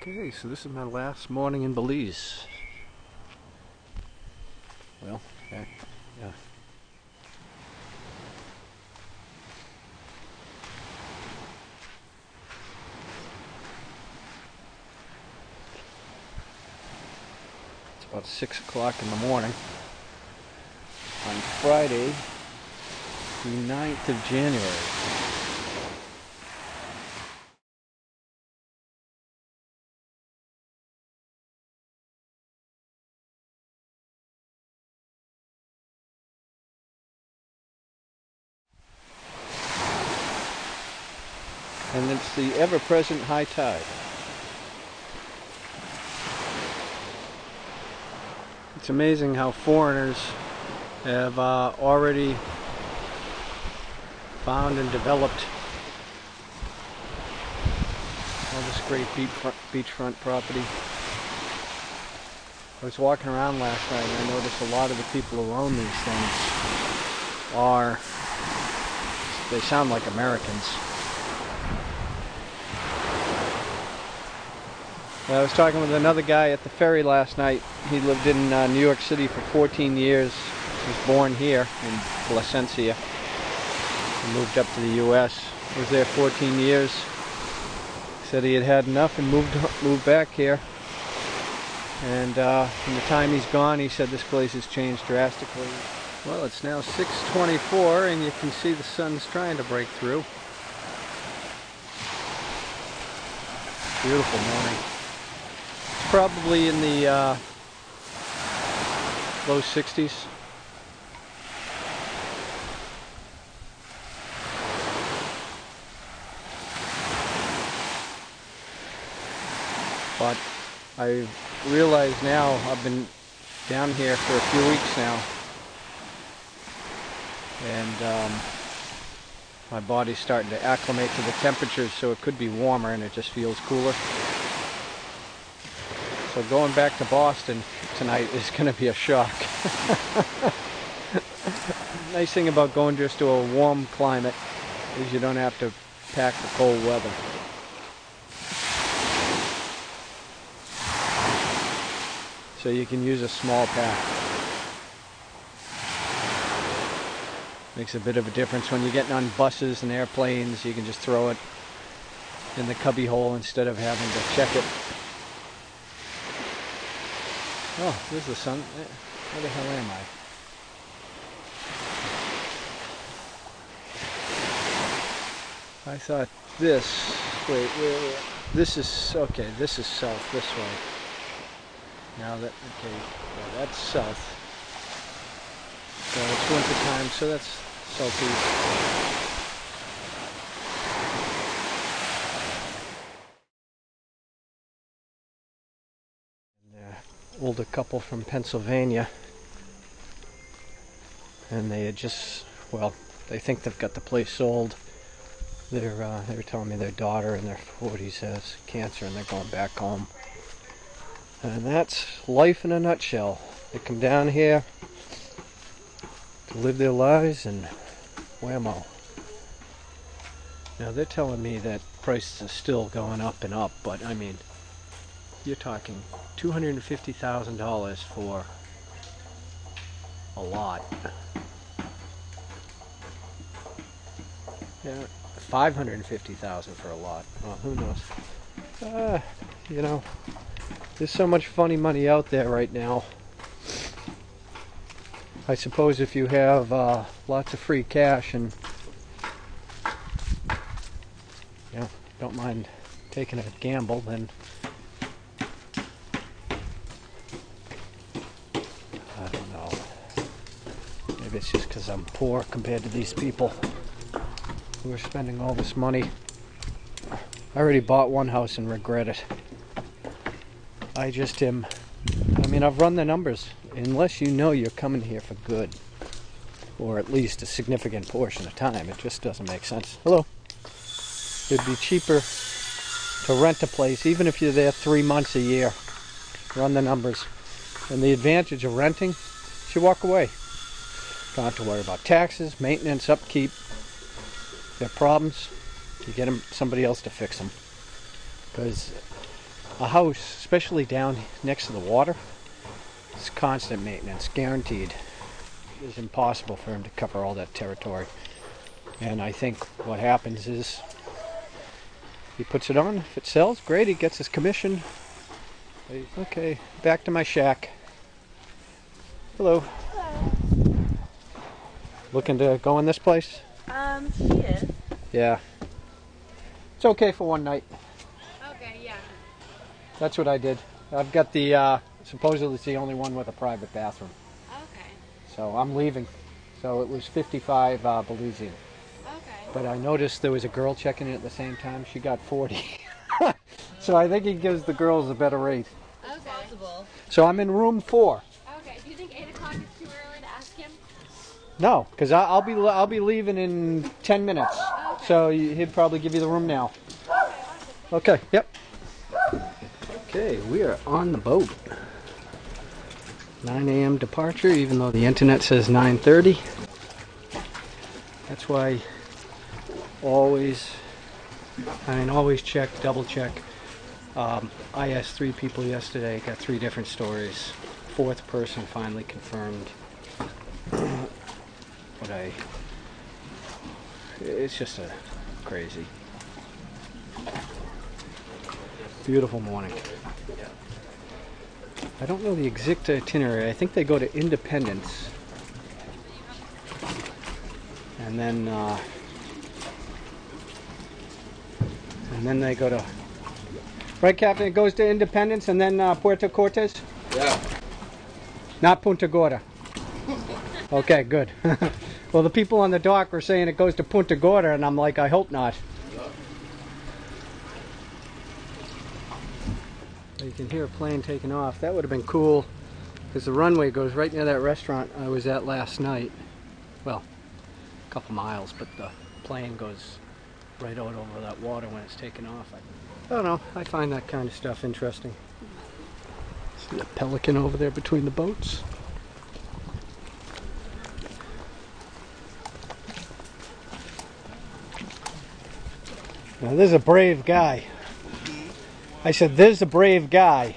Okay, so this is my last morning in Belize. Well, okay, yeah. It's about 6 o'clock in the morning on Friday, the 9th of January. And it's the ever-present high tide. It's amazing how foreigners have already found and developed all this great beachfront property. I was walking around last night and I noticed a lot of the people who own these things they sound like Americans. I was talking with another guy at the ferry last night. He lived in New York City for 14 years. He was born here in Placencia. He moved up to the U.S. Was there 14 years. He said he had had enough and moved back here. And from the time he's gone, he said this place has changed drastically. Well, it's now 6:24 and you can see the sun's trying to break through. Beautiful morning. Probably in the low 60s. But I realize now I've been down here for a few weeks now, and my body's starting to acclimate to the temperatures, so it could be warmer and it just feels cooler. So going back to Boston tonight is going to be a shock. Nice thing about going just to a warm climate is you don't have to pack the cold weather. So you can use a small pack. Makes a bit of a difference when you're getting on buses and airplanes. You can just throw it in the cubby hole instead of having to check it. Oh, there's the sun. Where the hell am I? I thought this, wait, this is, okay, this is south, this way. Now that, okay, well, that's south. So it's winter time, so that's southeast. Older couple from Pennsylvania, and they had just, well, they think they've got the place sold. They were telling me their daughter in their 40s has cancer and they're going back home. And that's life in a nutshell. They come down here to live their lives and whammo. Now they're telling me that prices are still going up and up, but I mean, you're talking $250,000 for a lot. Yeah, $550,000 for a lot. Well, who knows? You know, there's so much funny money out there right now. I suppose if you have lots of free cash and don't mind taking a gamble, then I don't know. Maybe it's just because I'm poor compared to these people who are spending all this money. I already bought one house and regret it. I just am, I mean, I've run the numbers. Unless you know you're coming here for good, or at least a significant portion of time, it just doesn't make sense. Hello. It'd be cheaper to rent a place, even if you're there 3 months a year. Run the numbers. And the advantage of renting is you walk away. Don't have to worry about taxes, maintenance, upkeep. If there are problems, you get somebody else to fix them. Because A house, especially down next to the water, it's constant maintenance, guaranteed. It's impossible for him to cover all that territory. And I think what happens is he puts it on. If it sells, great, he gets his commission. Okay, back to my shack. Hello. Hello. Looking to go in this place? She is. Yeah. It's okay for one night. Okay, yeah. That's what I did. I've got the, supposedly it's the only one with a private bathroom. Okay. So I'm leaving. So it was 55 Belize. Okay. But I noticed there was a girl checking in at the same time. She got 40. So I think he gives the girls a better rate. Okay. Possible. So I'm in room 4. Okay. Do you think 8 o'clock is too early to ask him? No, because I'll be leaving in 10 minutes. Okay. So he'd probably give you the room now. Okay. Yep. Okay, we are on the boat. 9 a.m. departure, even though the internet says 9:30. That's why always check, double check. I asked 3 people yesterday, got 3 different stories. 4th person finally confirmed. But it's just a crazy. Beautiful morning. I don't know the exact itinerary. I think they go to Independence. And then they go to... Right, Captain? It goes to Independence and then Puerto Cortes? Yeah. Not Punta Gorda. Okay, good. Well, the people on the dock were saying it goes to Punta Gorda, and I'm like, I hope not. You can hear a plane taking off. That would have been cool, because the runway goes right near that restaurant I was at last night. Well, a couple miles, but the plane goes right out over that water when it's taking off. I don't know. I find that kind of stuff interesting. See a pelican over there between the boats. Now, there's a brave guy. I said, there's a brave guy.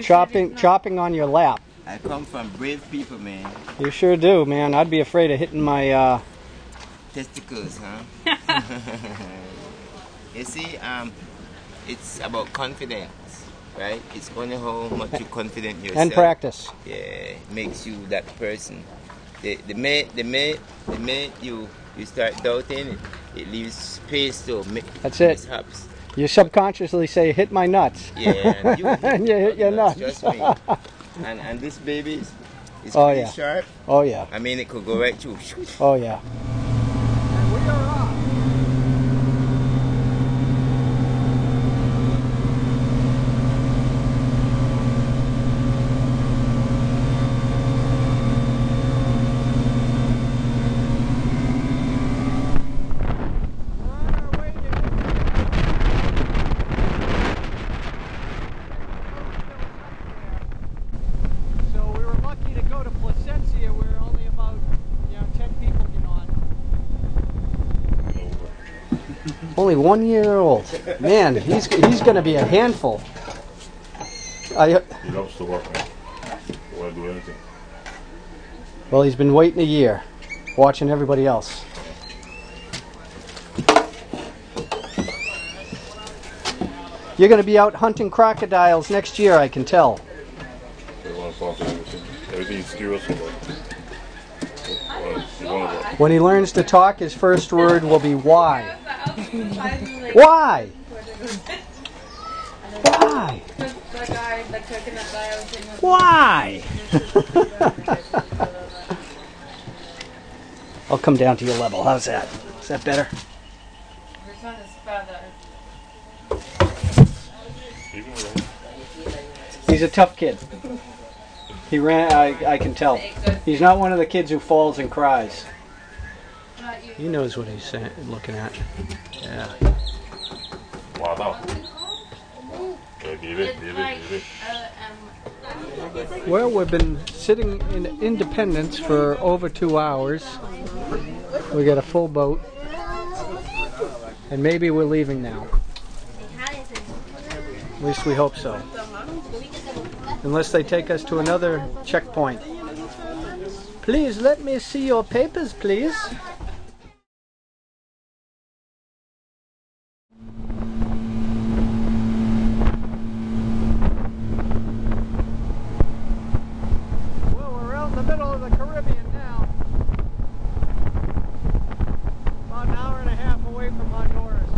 Chopping on your lap. I come from brave people, man. You sure do, man. I'd be afraid of hitting my Testicles, huh? You see, it's about confidence, right? It's only how much you confident yourself. and practice. Yeah, makes you that person. The minute you start doubting, it leaves space to make That's it. mishaps. You subconsciously say, hit my nuts. Yeah, and you hit your nuts. Trust me. And this baby is Oh, pretty yeah. sharp. Oh, yeah. I mean, it could go right through. Oh, yeah. And we are off. So we were lucky to go to Placencia where only about 10 people get on. Only 1 year old. Man, he's going to be a handful. He loves to work, man. Don't want to do anything. Well, he's been waiting a year, watching everybody else. You're going to be out hunting crocodiles next year, I can tell. They want to talk to everything. Everything's curious about. When he learns to talk, his first word will be why. Why? Why? Why? I'll come down to your level. How's that? Is that better? He's a tough kid. He ran. I can tell. He's not one of the kids who falls and cries. He knows what he's saying, looking at. Yeah. Wow. Give it. Well, we've been sitting in Independence for over 2 hours. We got a full boat. And maybe we're leaving now. At least we hope so. Unless they take us to another checkpoint. Please let me see your papers, please. Well, we're out in the middle of the Caribbean now. About an hour and a half away from Honduras.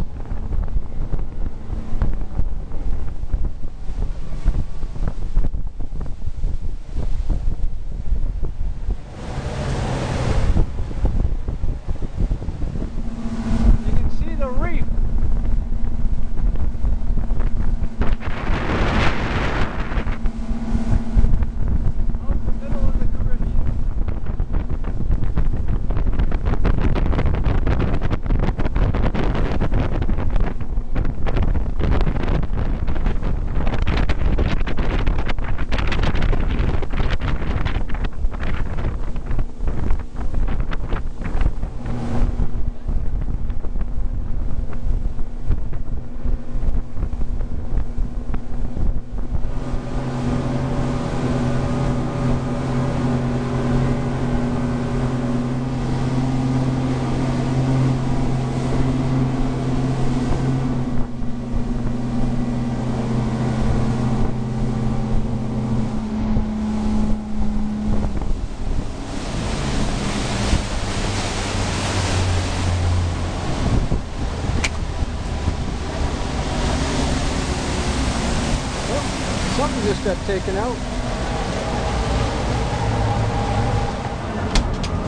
Something just got taken out.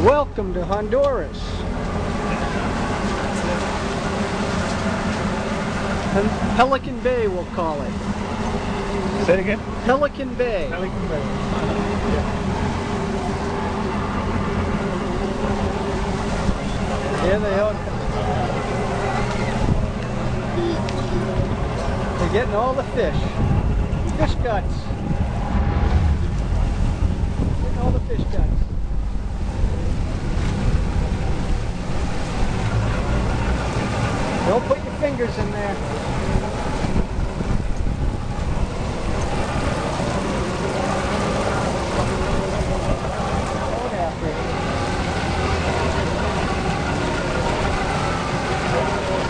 Welcome to Honduras. Pelican Bay, we'll call it. Say it again? Pelican Bay. Pelican Bay. Here they are. They're getting all the fish. Fish guts. Getting all the fish guts. Don't put your fingers in there.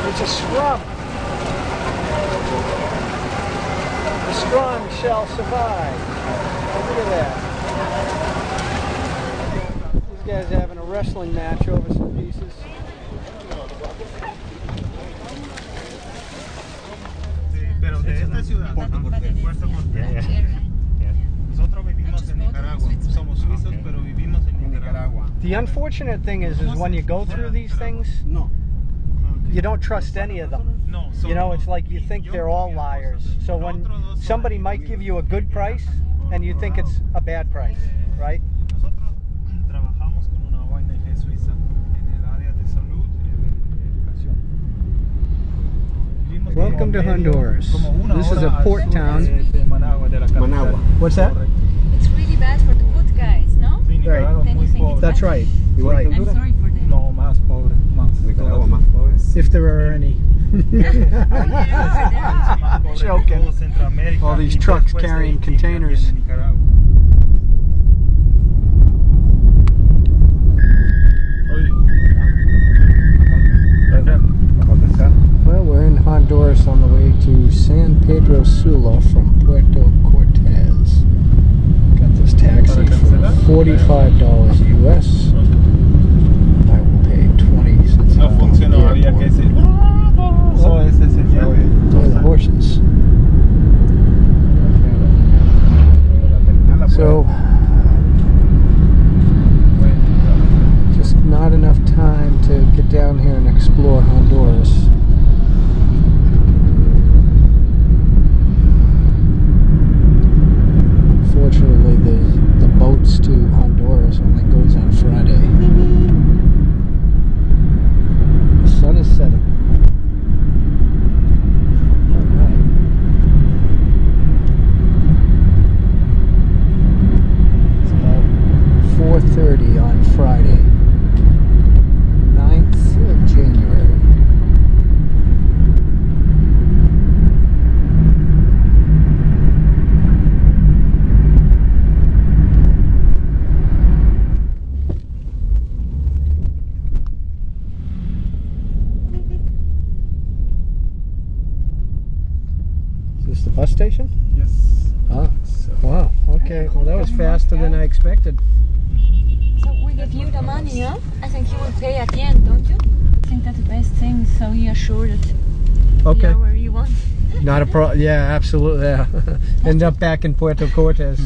It's a scrub. The strong shall survive. Look at that. These guys are having a wrestling match over some pieces. Pero de esta ciudad, Puerto Cortes. Nosotros vivimos en Nicaragua. Somos suizos, pero vivimos en Nicaragua. The unfortunate thing is when you go through these things, you don't trust any of them. You know, it's like you think they're all liars. So when somebody might give you a good price, and you think it's a bad price, right? Nosotros trabajamos con una ONG suiza en el área de salud y educación. Welcome to Honduras. This is a port town. Managua. What's that? It's really bad for the food guys, no? Right. Then you think it's That's bad? right. Right. I'm sorry for them. No, más pobre. Nicaragua más pobre. If there are any. Joking. All these trucks carrying containers. Well, we're in Honduras on the way to San Pedro Sula from Puerto Cortes. Got this taxi for $45 US. I will pay 20 cents. No funcionó, había que decir. Oh, ese es el llave. Oh, the horses. So, just not enough time to get down here and explore Honduras. Fortunately, the boats to Honduras only goes on Friday. The sun is setting. station? Yes. Ah, So, wow. Okay. Well, that was faster than I expected. So we give you the money, huh? I think you will pay at the end, don't you? I think that's the best thing, so you're sure that Okay. you're where you want. Not a problem. Yeah, absolutely. Yeah. End up back in Puerto Cortes.